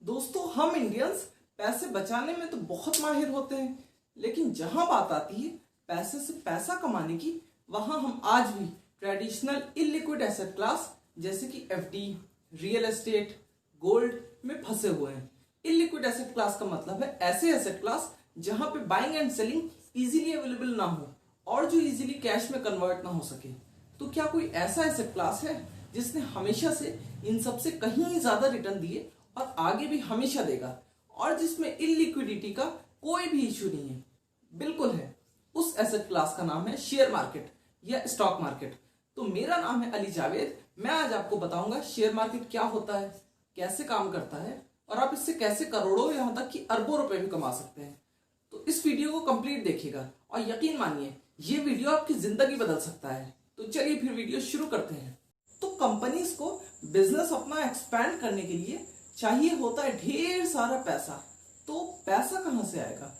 दोस्तों, हम इंडियंस पैसे बचाने में तो बहुत माहिर होते हैं, लेकिन जहां बात आती है पैसे से पैसा कमाने की, वहां हम आज भी ट्रेडिशनल इलिक्विड एसेट क्लास जैसे कि एफडी, रियल एस्टेट, गोल्ड में फंसे हुए हैं। इलिक्विड एसेट क्लास का मतलब है ऐसे एसेट क्लास जहां पे buying and selling easily available ना हो और जो इजीली कैश में कन्वर्ट ना हो सके। तो क्या कोई ऐसा एसेट क्लास है जिसने हमेशा से इन सबसे कहीं ज्यादा रिटर्न दिए और आगे भी हमेशा देगा और जिसमें इलिक्विडिटी का कोई भी इश्यू नहीं है? बिल्कुल है। उस एसेट क्लास का नाम है शेयर मार्केट या स्टॉक मार्केट। तो मेरा नाम है अली जावेद। मैं आज आपको बताऊंगा शेयर मार्केट क्या होता है, कैसे काम करता है और आप इससे कैसे करोड़ों यहां तक कि अरबों रुपए भी कमा सकते हैं। तो इस वीडियो को कंप्लीट देखिएगा और यकीन मानिए ये वीडियो आपकी जिंदगी बदल सकता है। तो चलिए फिर वीडियो शुरू करते हैं। तो कंपनीज को बिजनेस अपना एक्सपैंड करने के लिए चाहिए होता है ढेर सारा पैसा। तो पैसा कहां से आएगा?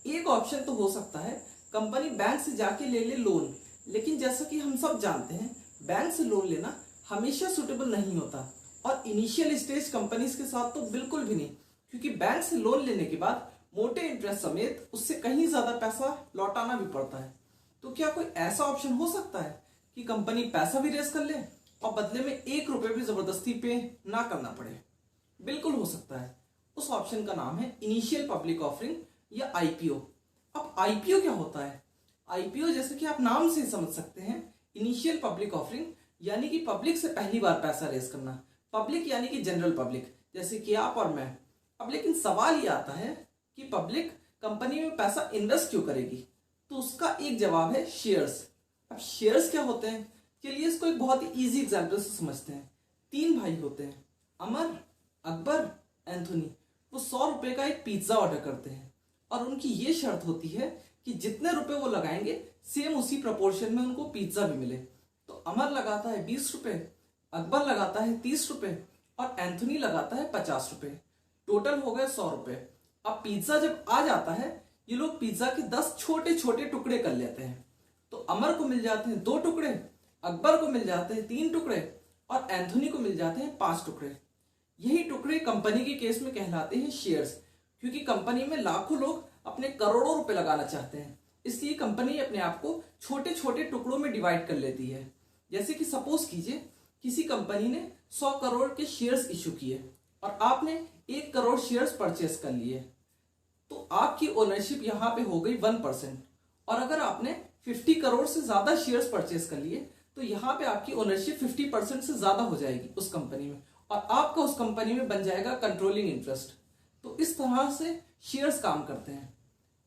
एक ऑप्शन तो हो सकता है कंपनी बैंक से जाके ले ले लोन, लेकिन जैसा कि हम सब जानते हैं बैंक से लोन लेना हमेशा सुटेबल नहीं होता और इनिशियल स्टेज कंपनीज के साथ तो बिल्कुल भी नहीं, क्योंकि बैंक से लोन लेने के बाद मोटे इंटरेस्ट समेत उससे कहीं ज्यादा पैसा लौटाना भी पड़ता है। तो क्या कोई ऐसा ऑप्शन हो सकता है कि कंपनी पैसा भी रेस कर ले और बदले में 1 रुपए भी जबरदस्ती पे ना करना पड़े? बिल्कुल हो सकता है। उस ऑप्शन का नाम है इनिशियल पब्लिक ऑफरिंग या आईपीओ। अब आईपीओ क्या होता है? आईपीओ जैसे कि आप नाम से समझ सकते हैं, इनिशियल पब्लिक ऑफरिंग यानी कि पब्लिक से पहली बार पैसा रेस करना। पब्लिक यानी कि जनरल पब्लिक जैसे कि आप और मैं। अब लेकिन सवाल ये आता है कि पब्लिक कंपनी में पैसा इन्वेस्ट क्यों करेगी? तो उसका एक जवाब है शेयर्स। अब शेयर्स क्या होते हैं? चलिए इसको एक बहुत ही इजी एग्जाम्पल से समझते हैं। 3 भाई होते हैं, अमर, अकबर, एंथोनी। वो 100 रुपए का एक पिज्जा ऑर्डर करते हैं और उनकी ये शर्त होती है कि जितने रुपए वो लगाएंगे सेम उसी प्रपोर्शन में उनको पिज्जा भी मिले। तो अमर लगाता है 20 रुपए, अकबर लगाता है 30 रुपए और एंथोनी लगाता है 50 रुपए। टोटल हो गए 100 रुपए। अब पिज्जा जब आ जाता है, ये लोग पिज्जा के 10 छोटे छोटे टुकड़े कर लेते हैं। तो अमर को मिल जाते हैं 2 टुकड़े, अकबर को मिल जाते हैं 3 टुकड़े और एंथोनी को मिल जाते हैं 5 टुकड़े। यही टुकड़े कंपनी के केस में कहलाते हैं शेयर्स, क्योंकि कंपनी में लाखों लोग अपने करोड़ों रुपए लगाना चाहते हैं, इसलिए कंपनी अपने आप को छोटे छोटे टुकड़ों में डिवाइड कर लेती है। जैसे कि सपोज कीजिए किसी कंपनी ने 100 करोड़ के शेयर्स इश्यू किए और आपने 1 करोड़ शेयर्स परचेस कर लिए, तो आपकी ओनरशिप यहां पे हो गई 1%। और अगर आपने 50 करोड़ से ज्यादा शेयर्स परचेस कर लिए तो यहां पे आपकी ओनरशिप 50% से ज्यादा हो जाएगी उस कंपनी में और आपका उस कंपनी में बन जाएगा कंट्रोलिंग इंटरेस्ट। तो इस तरह से शेयर्स काम करते हैं।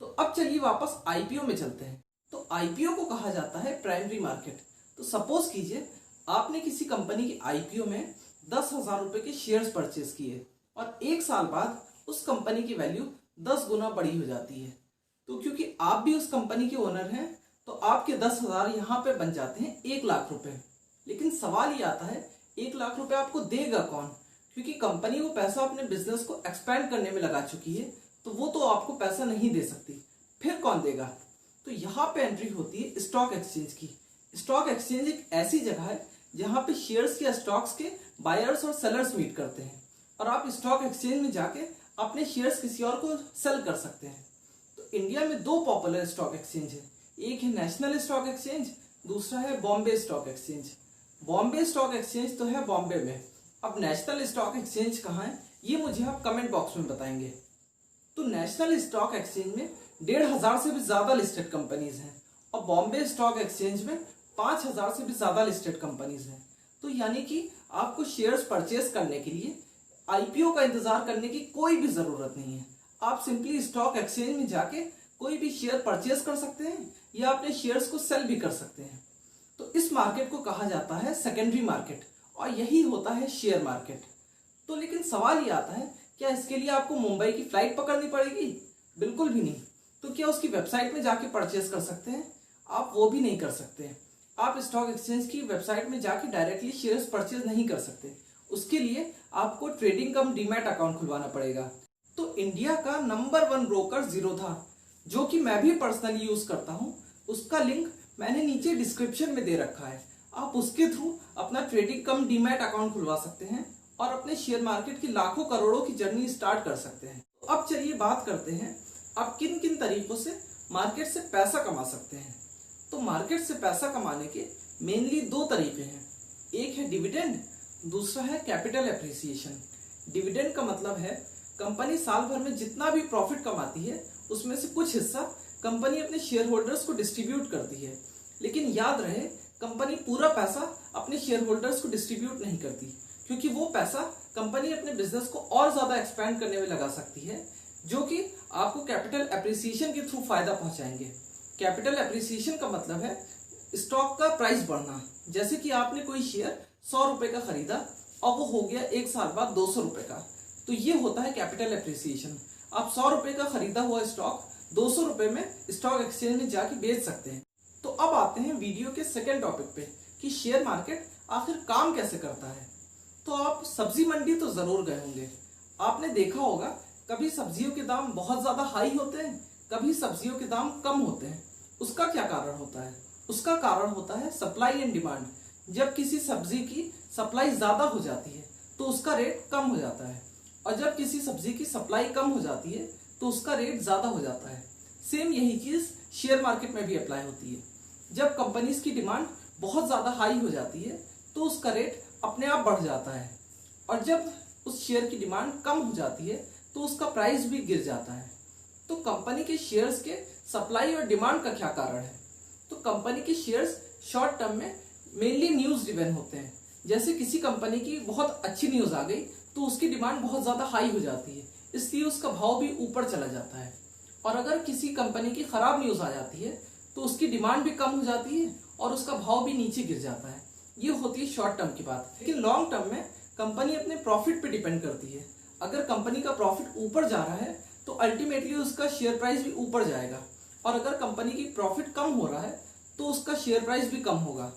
तो अब चलिए वापस आईपीओ में चलते हैं। तो आईपीओ को कहा जाता है प्राइमरी मार्केट। तो सपोज कीजिए आपने किसी कंपनी की आईपीओ में 10,000 रुपए के शेयर्स परचेस किए और 1 साल बाद उस कंपनी की वैल्यू 10 गुना बड़ी हो जाती है। तो क्योंकि आप भी उस कंपनी के ओनर हैं तो आपके 10,000 यहां पे बन जाते हैं 1 लाख रुपए। लेकिन सवाल ये आता है 1 लाख रुपए आपको देगा कौन? क्योंकि कंपनी वो पैसा अपने बिजनेस को एक्सपैंड करने में लगा चुकी है, तो वो तो आपको पैसा नहीं दे सकती। फिर कौन देगा? तो यहाँ पे एंट्री होती है स्टॉक एक्सचेंज की। स्टॉक एक्सचेंज एक ऐसी जगह है जहां पे शेयर्स या स्टॉक्स के बायर्स और सेलर्स मीट करते हैं और आप स्टॉक एक्सचेंज में जाके अपने शेयर्स किसी और को सेल कर सकते हैं। तो इंडिया में 2 पॉपुलर स्टॉक एक्सचेंज है, एक है नेशनल स्टॉक एक्सचेंज, दूसरा है Bombay stock exchange. Bombay stock exchange तो है बॉम्बे में। अब नेशनल स्टॉक एक्सचेंज कहाँ है ये मुझे आप कमेंट बॉक्स में बताएंगे। तो नेशनल स्टॉक एक्सचेंज में 1,500 से भी ज्यादा लिस्टेड कंपनीज हैं और बॉम्बे स्टॉक एक्सचेंज में 5,000 से भी ज्यादा लिस्टेड कंपनीज हैं। तो यानी कि आपको शेयर्स परचेस करने के लिए आईपीओ का इंतजार करने की कोई भी जरूरत नहीं है। आप सिंपली स्टॉक एक्सचेंज में जाके कोई भी शेयर परचेस कर सकते हैं या अपने शेयर्स को सेल भी कर सकते हैं। तो इस मार्केट को कहा जाता है सेकेंडरी मार्केट और यही होता है शेयर मार्केट। तो लेकिन सवाल ये आता है क्या इसके लिए आपको मुंबई की फ्लाइट पकड़नी पड़ेगी? बिल्कुल भी नहीं। तो क्या उसकी वेबसाइट में जाके परचेस कर सकते हैं? आप वो भी नहीं कर सकते। आप स्टॉक एक्सचेंज की वेबसाइट में जाके डायरेक्टली शेयर्स परचेस नहीं कर सकते। उसके लिए आपको ट्रेडिंग कम डीमैट अकाउंट खुलवाना पड़ेगा। तो इंडिया का नंबर 1 ब्रोकर ज़ीरोधा, जो कि मैं भी पर्सनली यूज करता हूं, उसका लिंक मैंने नीचे डिस्क्रिप्शन में दे रखा है। आप उसके थ्रू अपना ट्रेडिंग कम डीमैट अकाउंट खुलवा सकते हैं और अपने शेयर मार्केट की लाखों करोड़ों की जर्नी स्टार्ट कर सकते हैं। तो अब चलिए बात करते हैं आप किन किन तरीकों से मार्केट से पैसा कमा सकते हैं। तो मार्केट से पैसा कमाने के मेनली दो तरीके हैं, एक है डिविडेंड, दूसरा है कैपिटल एप्रिसिएशन। डिविडेंड का मतलब है कंपनी साल भर में जितना भी प्रॉफिट कमाती है उसमें से कुछ हिस्सा कंपनी अपने शेयर होल्डर्स को डिस्ट्रीब्यूट करती है। लेकिन याद रहे, कंपनी पूरा पैसा अपने शेयर होल्डर्स को डिस्ट्रीब्यूट नहीं करती, क्योंकि वो पैसा कंपनी अपने बिजनेस को और ज्यादा एक्सपैंड करने में लगा सकती है, जो कि आपको कैपिटल एप्रिसिएशन के थ्रू फायदा पहुंचाएंगे। कैपिटल एप्रिसिएशन का मतलब है स्टॉक का प्राइस बढ़ना। जैसे कि आपने कोई शेयर 100 रुपए का खरीदा और वो हो गया एक साल बाद 200 रुपए का, तो ये होता है कैपिटल एप्रिसिएशन। आप 100 रुपए का खरीदा हुआ स्टॉक 200 रुपए में स्टॉक एक्सचेंज में जाके बेच सकते हैं। तो अब आते हैं वीडियो के सेकंड टॉपिक पे कि शेयर मार्केट आखिर काम कैसे करता है। तो आप सब्जी मंडी तो जरूर गए होंगे, आपने देखा होगा कभी सब्जियों के दाम बहुत ज्यादा हाई होते हैं, कभी सब्जियों के दाम कम होते हैं। उसका क्या कारण होता है? उसका कारण होता है सप्लाई एंड डिमांड। जब किसी सब्जी की सप्लाई ज्यादा हो जाती है तो उसका रेट कम हो जाता है, और जब किसी सब्जी की सप्लाई कम हो जाती है तो उसका रेट ज्यादा हो जाता है। सेम यही चीज शेयर मार्केट में भी अप्लाई होती है। जब कंपनीज की डिमांड बहुत ज्यादा हाई हो जाती है तो उसका रेट अपने आप बढ़ जाता है, और जब उस शेयर की डिमांड कम हो जाती है तो उसका प्राइस भी गिर जाता है। तो कंपनी के शेयर्स के सप्लाई और डिमांड का क्या कारण है? तो कंपनी के शेयर्स शॉर्ट टर्म में मेनली न्यूज ड्रिवन होते हैं। जैसे किसी कंपनी की बहुत अच्छी न्यूज आ गई तो उसकी डिमांड बहुत ज्यादा हाई हो जाती है, इसलिए उसका भाव भी ऊपर चला जाता है। और अगर किसी कंपनी की खराब न्यूज आ जाती है तो उसकी डिमांड भी कम हो जाती है और उसका भाव भी नीचे गिर जाता है। ये होती है शॉर्ट टर्म की बात। लेकिन लॉन्ग टर्म में कंपनी अपने प्रॉफिट पे डिपेंड करती है। अगर कंपनी का प्रॉफिट ऊपर जा रहा है तो अल्टीमेटली उसका शेयर प्राइस भी ऊपर जाएगा, और अगर कंपनी की प्रॉफिट कम हो रहा है तो उसका शेयर प्राइस भी कम होगा।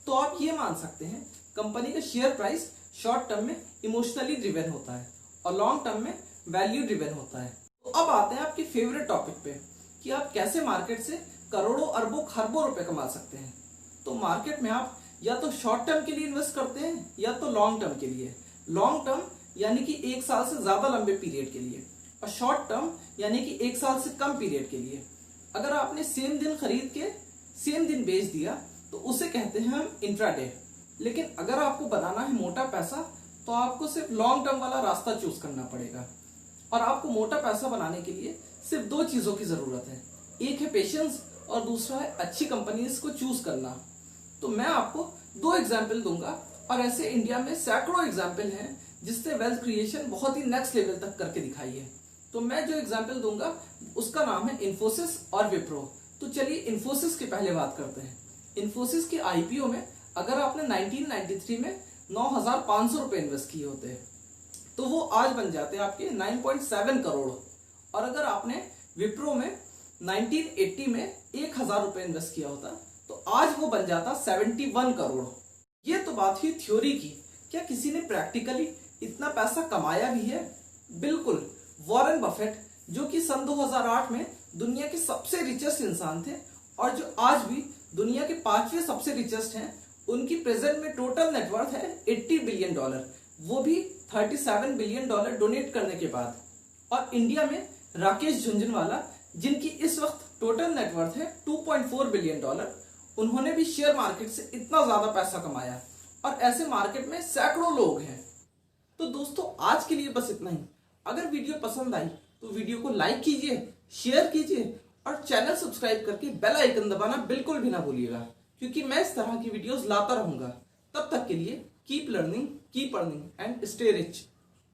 तो आप ये मान सकते हैं कंपनी का शेयर प्राइस शॉर्ट टर्म में इमोशनली ड्रिवन होता है और लॉन्ग टर्म में वैल्यू ड्रिवन होता है। तो अब आते हैं आपके फेवरेट टॉपिक पे कि आप कैसे मार्केट से करोड़ों अरबों खरबों रुपए कमा सकते हैं। तो मार्केट में आप या तो शॉर्ट टर्म के लिए इन्वेस्ट करते हैं या तो लॉन्ग टर्म के लिए। लॉन्ग टर्म यानी कि एक साल से ज्यादा लंबे पीरियड के लिए, और शॉर्ट टर्म यानी कि एक साल से कम पीरियड के लिए। अगर आपने सेम दिन खरीद के सेम दिन बेच दिया तो उसे कहते हैं हम इंट्राडे। लेकिन अगर आपको बनाना है मोटा पैसा तो आपको सिर्फ लॉन्ग टर्म वाला रास्ता चूज करना पड़ेगा। और आपको मोटा पैसा बनाने के लिए सिर्फ दो चीजों की जरूरत है, एक है पेशेंस और दूसरा है अच्छी कंपनीज को चूज करना। तो मैं आपको दो एग्जाम्पल दूंगा, और ऐसे इंडिया में सैकड़ों एग्जाम्पल हैं जिसने वेल्थ क्रिएशन बहुत ही नेक्स्ट लेवल तक करके दिखाई है। तो मैं जो एग्जाम्पल दूंगा उसका नाम है इन्फोसिस और विप्रो। तो चलिए इन्फोसिस की पहले बात करते हैं। इन्फोसिस के आईपीओ में अगर आपने 1993 में 9,500 रुपए इन्वेस्ट किए होते तो वो आज बन जाते आपके 9.7 करोड़। और अगर आपने विप्रो में 1980 में 1,000 रुपए इन्वेस्ट किया होता तो आज वो बन जाता 71 करोड़। ये तो बात हुई थ्योरी की। क्या किसी ने प्रैक्टिकली इतना पैसा कमाया भी है? बिल्कुल। वॉरेन बफेट, जो कि सन 2008 में दुनिया के सबसे रिचेस्ट इंसान थे और जो आज भी दुनिया के 5वें सबसे रिचेस्ट हैं, उनकी प्रेजेंट में टोटल नेटवर्थ है $80 बिलियन, वो भी $37 बिलियन डोनेट करने के बाद। और इंडिया में राकेश झुंझुनवाला, जिनकी इस वक्त टोटल नेटवर्थ है $2.4 बिलियन, उन्होंने भी शेयर मार्केट से इतना ज्यादा पैसा कमाया। और ऐसे मार्केट में सैकड़ों लोग हैं। तो दोस्तों आज के लिए बस इतना ही। अगर वीडियो पसंद आई तो वीडियो को लाइक कीजिए, शेयर कीजिए और चैनल सब्सक्राइब करके बेल आइकन दबाना बिल्कुल भी ना भूलिएगा, क्योंकि मैं इस तरह की वीडियोस लाता रहूंगा। तब तक के लिए keep learning, keep earning and stay rich.